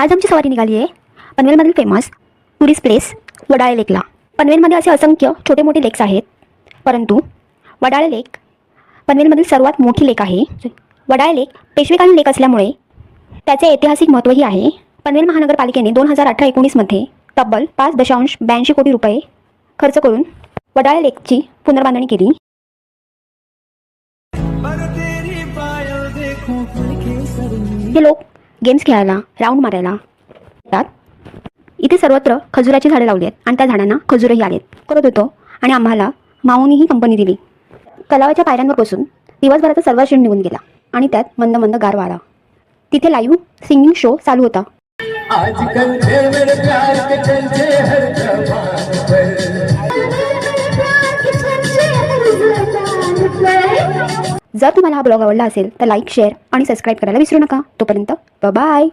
आज आमची सवारी निघाली आहे पनवेलमधील फेमस टुरिस्ट प्लेस वडाळे लेकला. पनवेलमध्ये असे असंख्य छोटे मोठे लेक्स आहेत, परंतु वडाळे लेक पनवेलमधील सर्वात मोठी लेक आहे. वडाळे लेक पेशवेकालीन लेक असल्यामुळे त्याचे ऐतिहासिक महत्त्वही आहे. पनवेल महानगरपालिकेने 2018-19मध्ये तब्बल 5.82 कोटी रुपये खर्च करून वडाळे लेकची पुनर्बांधणी केली. हे लोक गेम्स खेळायला, राऊंड मारायला येतात. इथे सर्वत्र खजुराची झाडे लावली आहेत आणि त्या झाडांना खजुरही आलेत करत होतो आणि आम्हाला माऊनीही कंपनी दिली. तलावाच्या पायऱ्यांवर बसून दिवसभराचा सर्व क्षण निघून गेला आणि त्यात मंद मंद गार वारा. तिथे लाईव्ह सिंगिंग शो चालू होता. जर तुम्हाला हा ब्लॉग आवडला असेल तर लाईक, शेअर आणि सबस्क्राईब करायला विसरू नका. तोपर्यंत बाय.